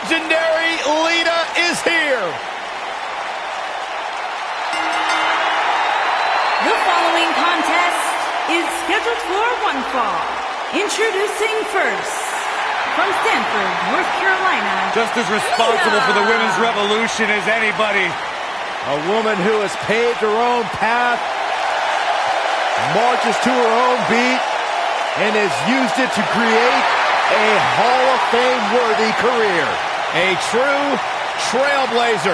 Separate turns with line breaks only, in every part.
legendary Lita is here.
The following contest is scheduled for one fall. Introducing first, from Stanford, North Carolina.
Just as responsible for the women's revolution as anybody.
A woman who has paved her own path, marches to her own beat, and has used it to create a Hall of Fame-worthy career. A true trailblazer.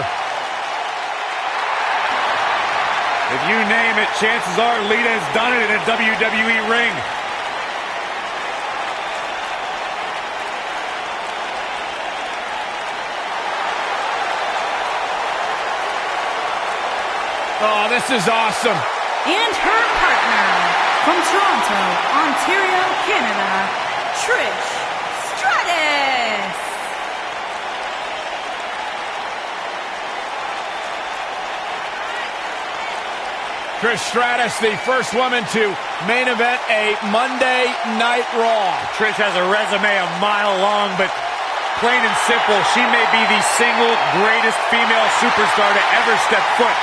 If you name it, chances are Lita has done it in a WWE ring.
Oh, this is awesome.
And her partner, from Toronto, Ontario, Canada, Trish Stratus.
Trish Stratus, the first woman to main event a Monday Night Raw.
Trish has a resume a mile long, but plain and simple, she may be the single greatest female superstar to ever step foot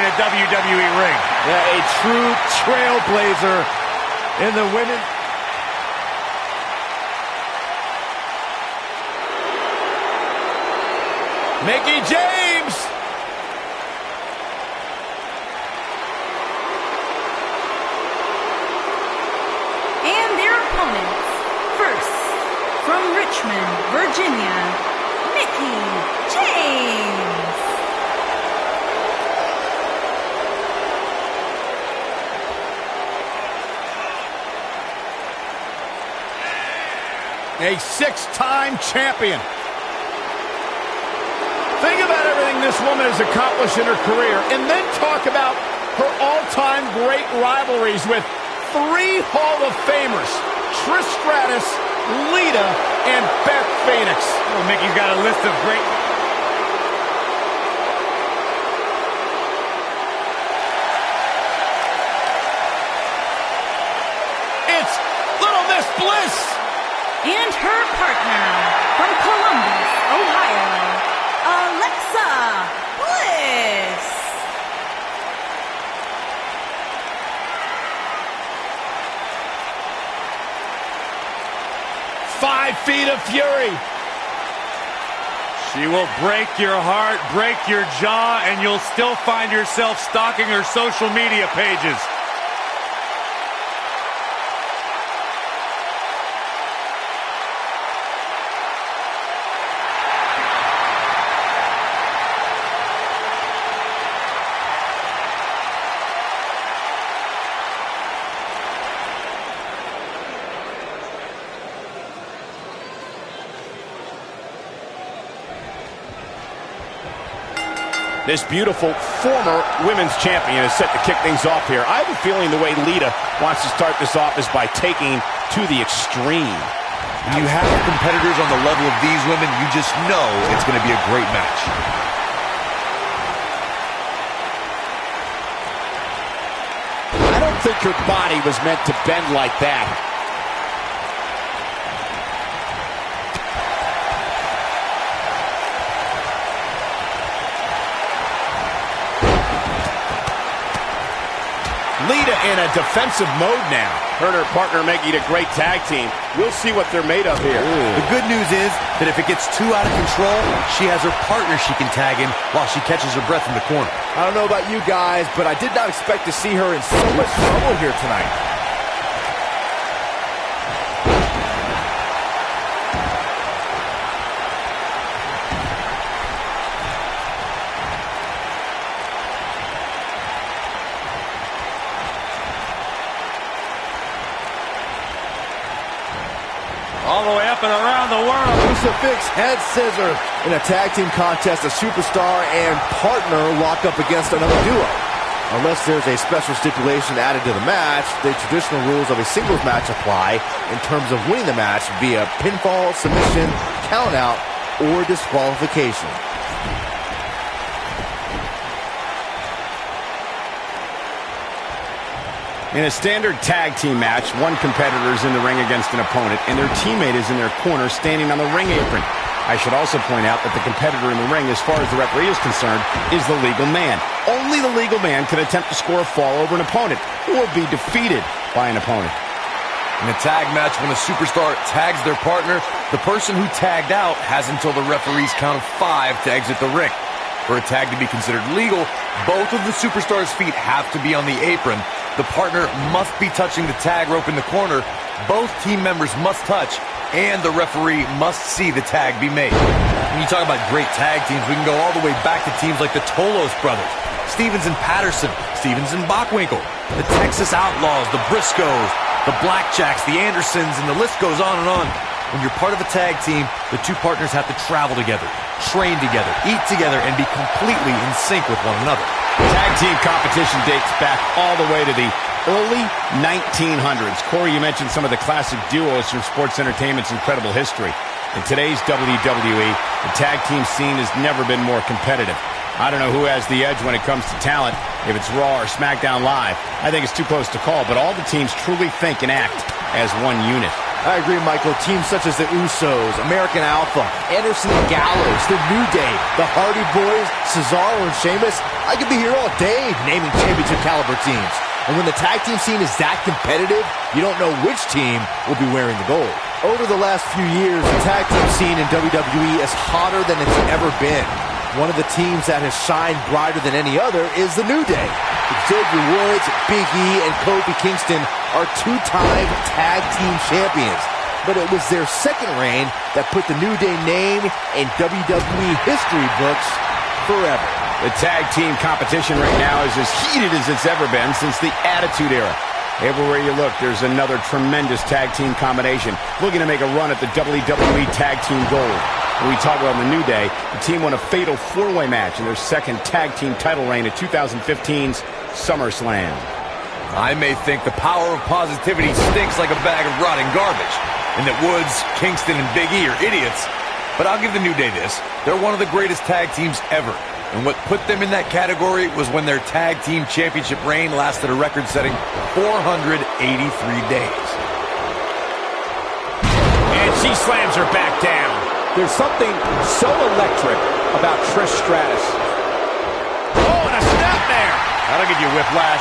in a WWE ring.
Yeah, a true trailblazer in the women. Mickie James.
And their opponents, first, from Richmond, Virginia, Mickie James.
A six-time champion. Think about everything this woman has accomplished in her career, and then talk about her all-time great rivalries with three Hall of Famers, Trish Stratus, Lita, and Beth Phoenix.
Oh, Mickey's got a list of great...
It's Little Miss Bliss.
And her partner, from Columbus, Ohio, Alexa Bliss.
Five feet of fury.
She will break your heart, break your jaw, and you'll still find yourself stalking her social media pages.
This beautiful former women's champion is set to kick things off here. I have a feeling the way Lita wants to start this off is by taking to the extreme.
When you have competitors on the level of these women, you just know it's going to be a great match.
I don't think her body was meant to bend like that. Lita in a defensive mode now. Her and her partner making a great tag team. We'll see what they're made of here.
The good news is that if it gets too out of control, she has her partner she can tag in while she catches her breath in the corner.
I don't know about you guys, but I did not expect to see her in so much trouble here tonight.
All the way up and around the world.
Crucifix head scissor in a tag team contest. A superstar and partner lock up against another duo. Unless there's a special stipulation added to the match, the traditional rules of a singles match apply in terms of winning the match via pinfall, submission, countout, or disqualification.
In a standard tag team match, one competitor is in the ring against an opponent, and their teammate is in their corner standing on the ring apron. I should also point out that the competitor in the ring, as far as the referee is concerned, is the legal man. Only the legal man can attempt to score a fall over an opponent or be defeated by an opponent.
In a tag match, when a superstar tags their partner, the person who tagged out has until the referee's count of 5 to exit the ring. For a tag to be considered legal, both of the superstars' feet have to be on the apron. The partner must be touching the tag rope in the corner. Both team members must touch, and the referee must see the tag be made. When you talk about great tag teams, we can go all the way back to teams like the Tolos brothers, Stevens and Patterson, Stevens and Bockwinkel, the Texas Outlaws, the Briscoes, the Blackjacks, the Andersons, and the list goes on and on. When you're part of a tag team, the two partners have to travel together, train together, eat together, and be completely in sync with one another.
Tag team competition dates back all the way to the early 1900s. Corey, you mentioned some of the classic duos from sports entertainment's incredible history. In today's WWE, the tag team scene has never been more competitive. I don't know who has the edge when it comes to talent, if it's Raw or SmackDown Live. I think it's too close to call, but all the teams truly think and act as one unit.
I agree, Michael. Teams such as the Usos, American Alpha, Anderson and Gallows, the New Day, the Hardy Boys, Cesaro and Sheamus. I could be here all day naming championship caliber teams. And when the tag team scene is that competitive, you don't know which team will be wearing the gold. Over the last few years, the tag team scene in WWE is hotter than it's ever been. One of the teams that has shined brighter than any other is the New Day. Xavier Woods, Big E, and Kofi Kingston are two-time tag team champions. But it was their second reign that put the New Day name in WWE history books forever.
The tag team competition right now is as heated as it's ever been since the Attitude Era. Everywhere you look, there's another tremendous tag team combination looking to make a run at the WWE Tag Team Gold. When we talk about the New Day, the team won a fatal 4-way match in their second tag team title reign at 2015's SummerSlam.
I may think the power of positivity stinks like a bag of rotting garbage, and that Woods, Kingston, and Big E are idiots, but I'll give the New Day this. They're one of the greatest tag teams ever, and what put them in that category was when their tag team championship reign lasted a record-setting 483 days.
And she slams her back down.
There's something so electric about Trish Stratus.
Oh, and a snapmare.
That'll give you whiplash.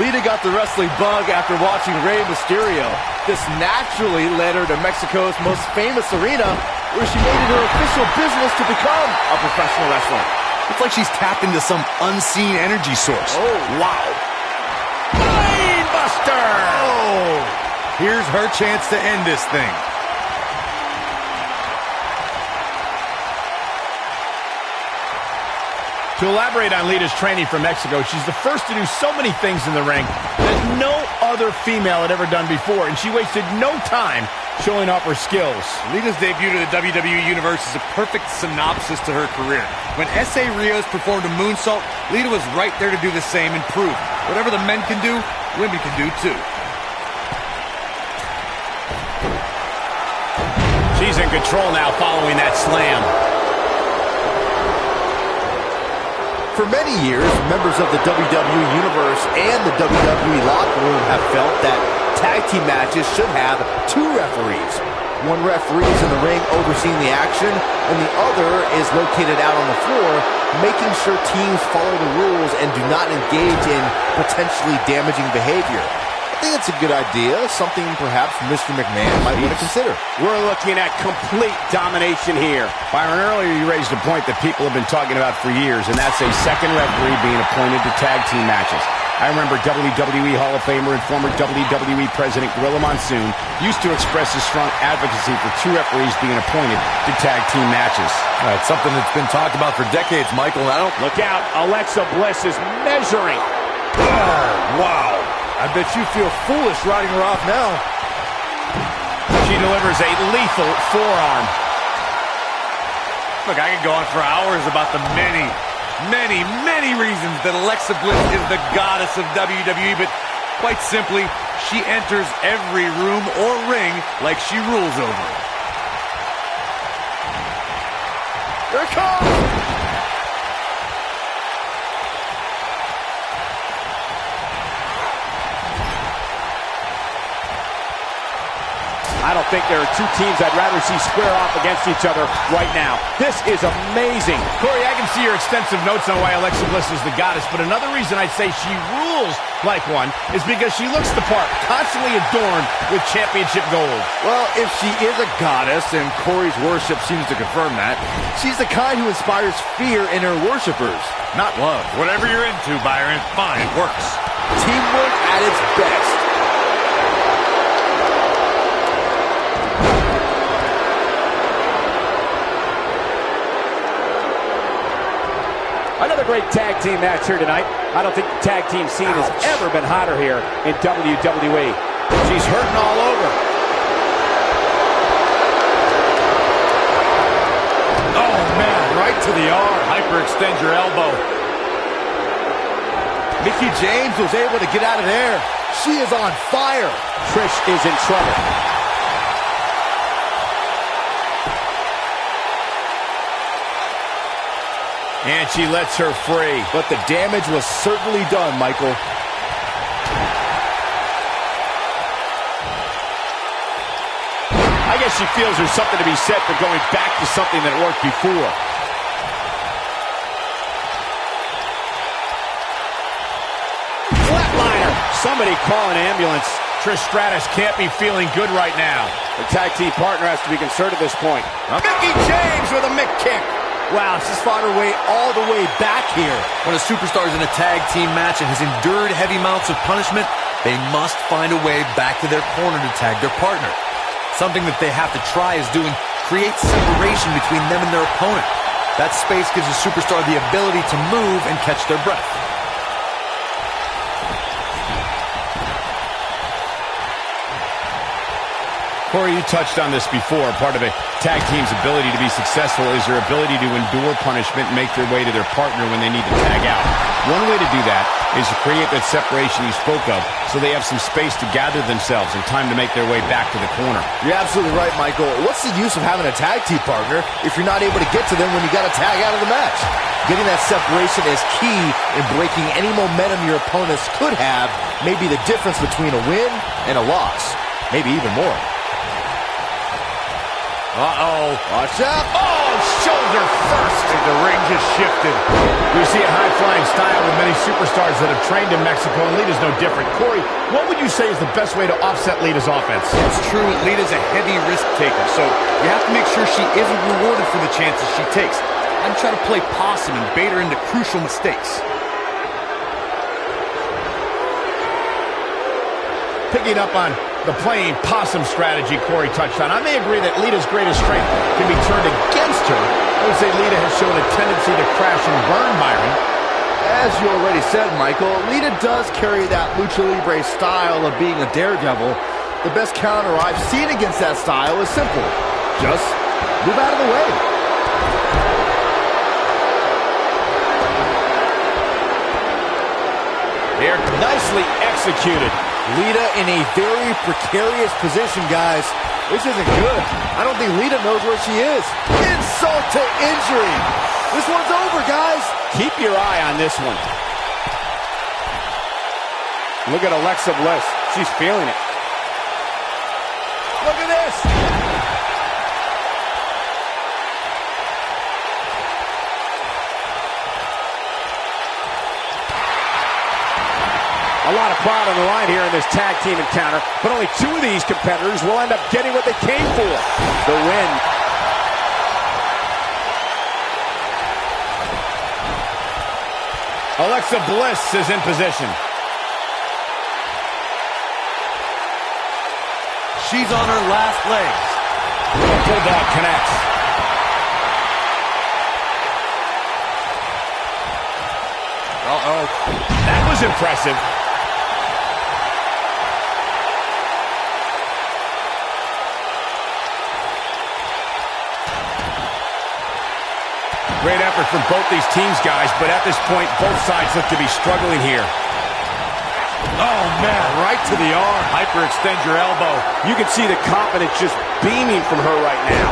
Lita got the wrestling bug after watching Rey Mysterio. This naturally led her to Mexico's most famous arena, where she made it her official business to become a professional wrestler.
It's like she's tapped into some unseen energy source.
Oh, wow.
Brainbuster!
Oh, here's her chance to end this thing.
To elaborate on Lita's training from Mexico, she's the first to do so many things in the ring that no other female had ever done before, and she wasted no time showing off her skills.
Lita's debut to the WWE Universe is a perfect synopsis to her career. When S.A. Rios performed a moonsault, Lita was right there to do the same and prove whatever the men can do, women can do too.
She's in control now following that slam.
For many years, members of the WWE Universe and the WWE locker room have felt that tag team matches should have two referees. One referee is in the ring overseeing the action, and the other is located out on the floor, making sure teams follow the rules and do not engage in potentially damaging behavior. I think it's a good idea, something perhaps Mr. McMahon might want to consider.
We're looking at complete domination here. Byron, earlier you raised a point that people have been talking about for years, and that's a second referee being appointed to tag team matches. I remember WWE Hall of Famer and former WWE President Gorilla Monsoon used to express his strong advocacy for two referees being appointed to tag team matches.
It's something that's been talked about for decades, Michael.
Look out, Alexa Bliss is measuring.
Oh, wow. I bet you feel foolish riding her off now.
She delivers a lethal forearm.
Look, I could go on for hours about the many reasons that Alexa Bliss is the goddess of WWE, but quite simply, she enters every room or ring like she rules over it.
Here it comes!
I don't think there are two teams I'd rather see square off against each other right now. This is amazing.
Corey, I can see your extensive notes on why Alexa Bliss is the goddess, but another reason I'd say she rules like one is because she looks the part, constantly adorned with championship gold.
Well, if she is a goddess, and Corey's worship seems to confirm that, she's the kind who inspires fear in her worshipers.
Not love. Whatever you're into, Byron, fine, it works.
Teamwork at its best.
Another great tag team match here tonight. I don't think the tag team scene has ever been hotter here in WWE.
She's hurting all over.
Oh, man, right to the arm. Hyperextend your elbow.
Mickie James was able to get out of there. She is on fire.
Trish is in trouble.
And she lets her free.
But the damage was certainly done, Michael.
I guess she feels there's something to be said for going back to something that worked before. Flatliner. Somebody call an ambulance.
Trish Stratus can't be feeling good right now.
The tag team partner has to be concerned at this point.
Mickie James with a mick kick.
Wow, she's fought her way all the way back here.
When a superstar is in a tag team match and has endured heavy amounts of punishment, they must find a way back to their corner to tag their partner. Something that they have to try is doing create separation between them and their opponent. That space gives a superstar the ability to move and catch their breath.
Corey, you touched on this before. Part of a tag team's ability to be successful is their ability to endure punishment and make their way to their partner when they need to tag out. One way to do that is to create that separation you spoke of so they have some space to gather themselves and time to make their way back to the corner.
You're absolutely right, Michael. What's the use of having a tag team partner if you're not able to get to them when you got to tag out of the match? Getting that separation is key in breaking any momentum your opponents could have, maybe the difference between a win and a loss, maybe even more.
Uh-oh.
Watch out.
Oh, shoulder first. The ring just shifted.
We see a high-flying style with many superstars that have trained in Mexico, and Lita's no different. Corey, what would you say is the best way to offset Lita's offense?
It's true, Lita's a heavy risk taker, so you have to make sure she isn't rewarded for the chances she takes. I'd try to play possum and bait her into crucial mistakes.
Picking up on the playing possum strategy Corey touched on, I may agree that Lita's greatest strength can be turned against her. I would say Lita has shown a tendency to crash and burn, Byron.
As you already said, Michael, Lita does carry that lucha libre style of being a daredevil. The best counter I've seen against that style is simple. Just move out of the way.
Here, nicely executed.
Lita in a very precarious position, guys. This isn't good. I don't think Lita knows where she is. Insult to injury. This one's over, guys.
Keep your eye on this one. Look at Alexa Bliss. She's feeling it.
Look at this.
A lot of pride on the line here in this tag team encounter, but only two of these competitors will end up getting what they came for, the win.
Alexa Bliss is in position.
She's on her last legs.
Bulldog connects.
Uh-oh.
That was impressive. Great effort from both these teams, guys, but at this point, both sides look to be struggling here.
Oh, man, right to the arm. Hyperextend your elbow.
You can see the confidence just beaming from her right now.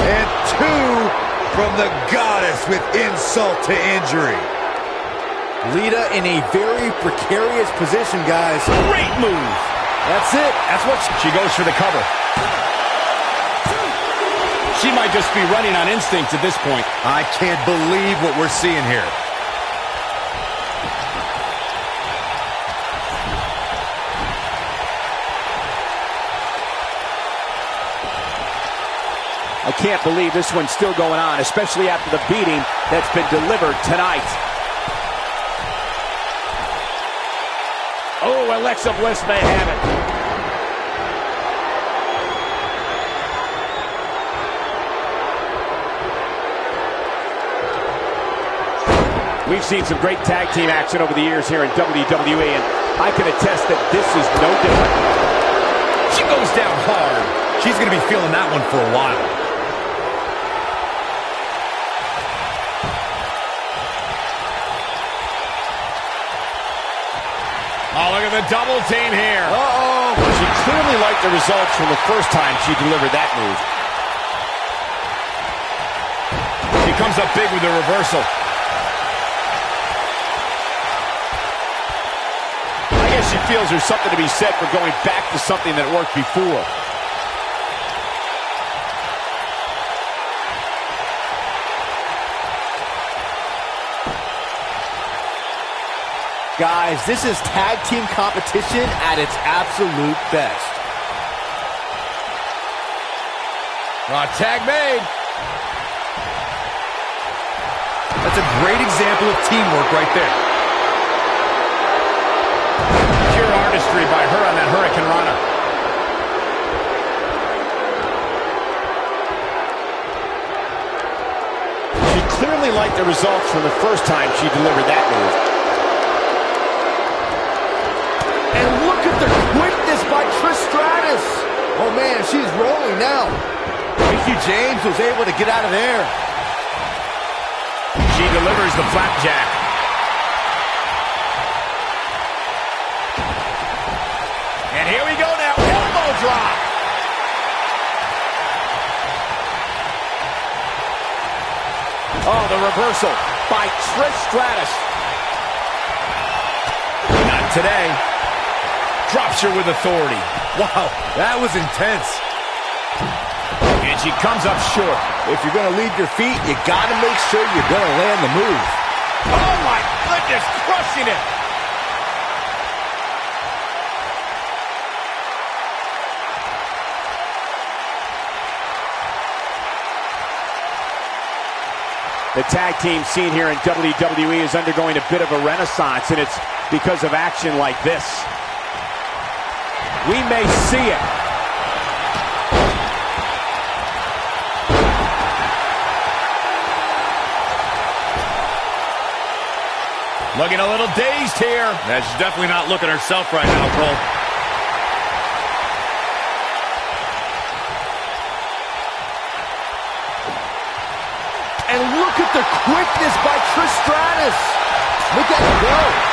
And two from the goddess with insult to injury. Lita in a very precarious position, guys.
Great move.
That's it. That's what
she goes for the cover. She might just be running on instinct at this point.
I can't believe what we're seeing here.
I can't believe this one's still going on, especially after the beating that's been delivered tonight. Oh, Alexa Bliss may have it. We've seen some great tag team action over the years here in WWE, and I can attest that this is no different.
She goes down hard. She's going to be feeling that one for a while.
Oh, look at the double team here.
Uh-oh. She clearly liked the results from the first time she delivered that move.
She comes up big with the reversal.
I guess she feels there's something to be said for going back to something that worked before.
Guys, this is tag team competition at its absolute best.
Tag made. That's a great example of teamwork right there.
Pure artistry by her on that Hurricane Rana.
She clearly liked the results from the first time she delivered that move.
And look at the quickness by Trish Stratus. Oh, man, she's rolling now. Mickie James was able to get out of there.
She delivers the flapjack. And here we go now. Elbow drop.
Oh, the reversal by Trish Stratus.
Not today. Drops her with authority.
Wow, that was intense.
And she comes up short.
If you're going to leave your feet, you got to make sure you're going to land the move.
Oh, my goodness, crushing it.
The tag team scene here in WWE is undergoing a bit of a renaissance, and it's because of action like this. We may see it.
Looking a little dazed here.
Yeah, she's definitely not looking herself right now, Cole.
And look at the quickness by Trish Stratus. Look at it go.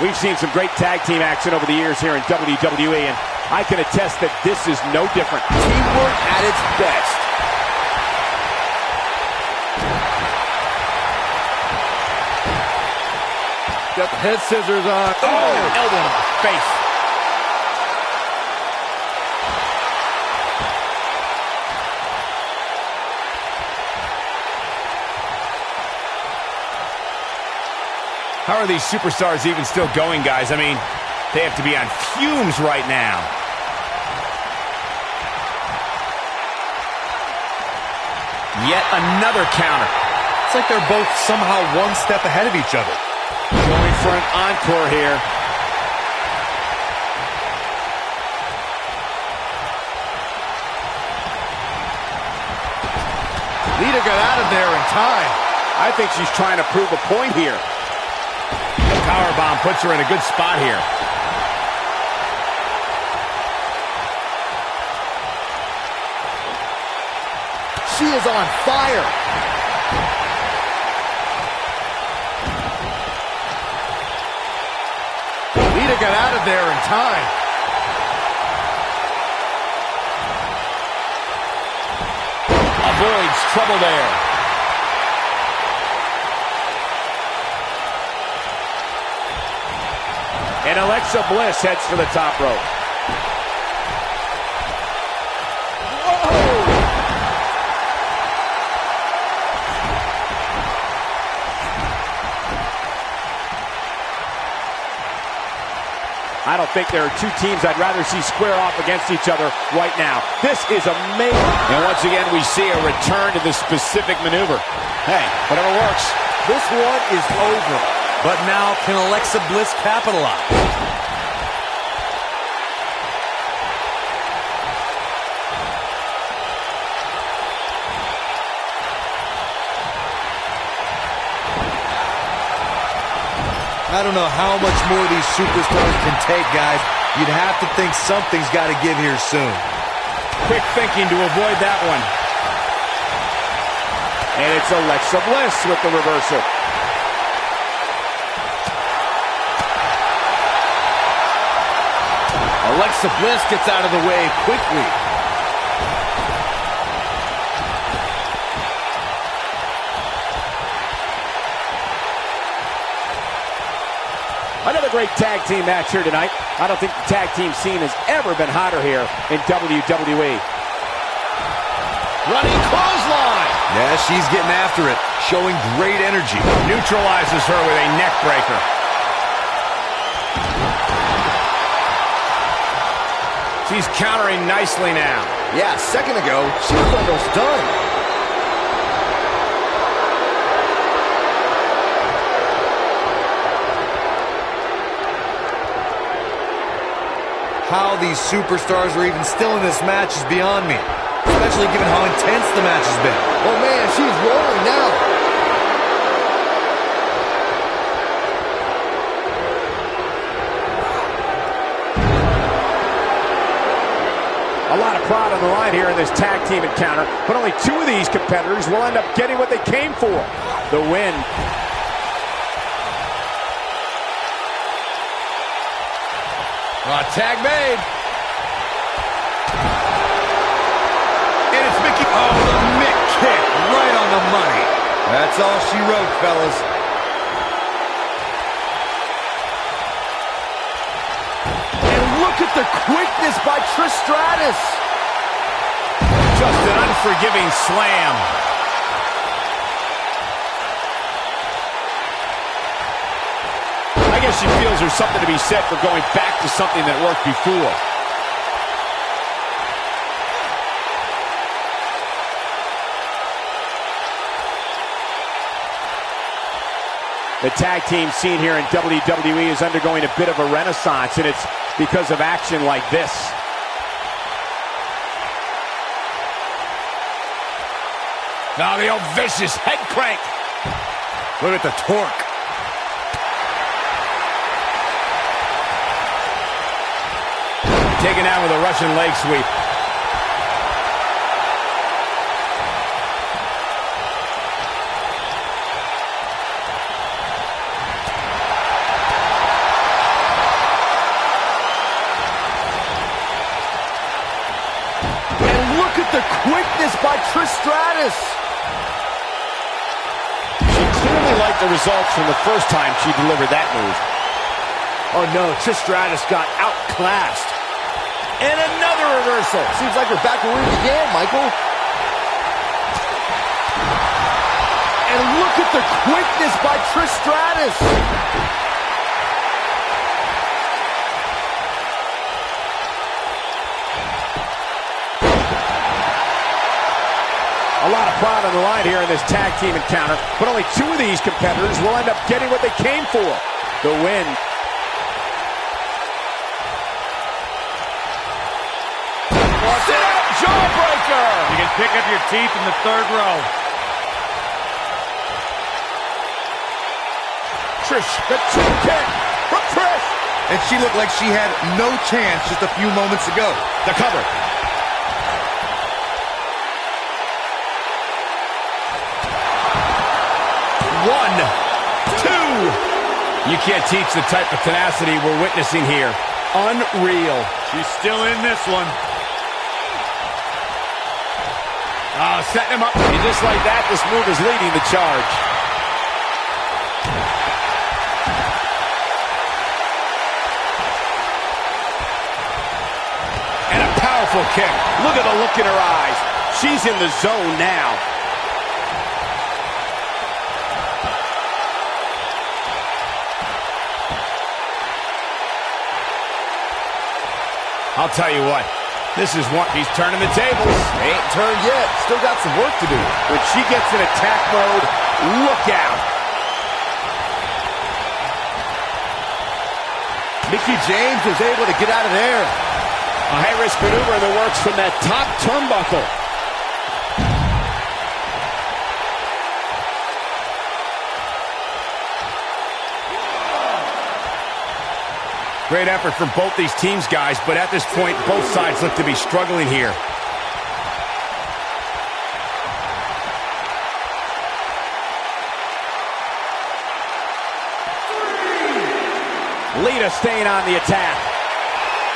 We've seen some great tag team action over the years here in WWE, and I can attest that this is no different.
Teamwork at its best. Got the head scissors on.
Oh, elbow in the face. How are these superstars even still going, guys? I mean, they have to be on fumes right now. Yet another counter.
It's like they're both somehow one step ahead of each other.
Going for an encore here.
Lita got out of there in time.
I think she's trying to prove a point here.
The powerbomb puts her in a good spot here.
She is on fire. Lita got out of there in time.
A avoids trouble there.
And Alexa Bliss heads for the top rope. I don't think there are two teams I'd rather see square off against each other right now. This is amazing.
And once again, we see a return to this specific maneuver. Hey, whatever works.
This one is over. But now, can Alexa Bliss capitalize? I don't know how much more these superstars can take, guys. You'd have to think something's got to give here soon.
Quick thinking to avoid that one.
And it's Alexa Bliss with the reversal.
Alexa Bliss gets out of the way quickly.
Another great tag team match here tonight. I don't think the tag team scene has ever been hotter here in WWE.
Running clothesline.
Yeah, she's getting after it, showing great energy.
Neutralizes her with a neck breaker. She's countering nicely now.
Yeah, a second ago, she was almost done.
How these superstars are even still in this match is beyond me, especially given how intense the match has been.
Oh man, she's rolling now.
A lot of pride on the line here in this tag team encounter, but only two of these competitors will end up getting what they came for, the win.
Tag made.
And it's Mickie. Oh, the Mick kick right on the money. That's all she wrote, fellas.
And look at the quickness by Trish Stratus.
Just an unforgiving slam. I guess she feels there's something to be said for going back to something that worked before.
The tag team scene here in WWE is undergoing a bit of a renaissance, and it's because of action like this.
Now the old vicious head crank.
Look at the torque.
Taken out with a Russian leg sweep.
And look at the quickness by Trish Stratus.
She clearly liked the results from the first time she delivered that move.
Oh no, Trish Stratus got outclassed. And another reversal. Seems like we're back where we began, Michael. And look at the quickness by Trish Stratus.
A lot of pride on the line here in this tag team encounter, but only two of these competitors will end up getting what they came for, the win.
Sit-up jawbreaker!
You can pick up your teeth in the third row.
Trish, the two kick from Trish.
And she looked like she had no chance just a few moments ago.
The cover. One, two. You can't teach the type of tenacity we're witnessing here. Unreal.
She's still in this one.
Oh, setting him up.
And just like that, this move is leading the charge.
And a powerful kick.
Look at the look in her eyes. She's in the zone now.
I'll tell you what, this is what he's turning the tables.
Ain't turned yet. Still got some work to do.
When she gets in attack mode, look out.
Mickie James was able to get out of there.
A high-risk maneuver in the works from that top turnbuckle.
Great effort from both these teams, guys, but at this point, both sides look to be struggling here.
Lita staying on the attack.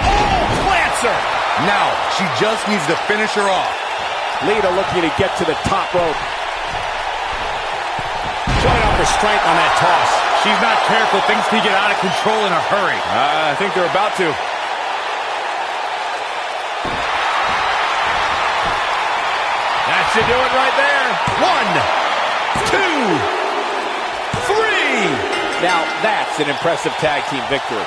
Oh, plants her.
Now, she just needs to finish her off.
Lita looking to get to the top rope. Showing off her strength on that toss.
She's not careful. Things can get out of control in a hurry.
I think they're about to.
That should do it right there.
1, 2, 3.
Now that's an impressive tag team victory.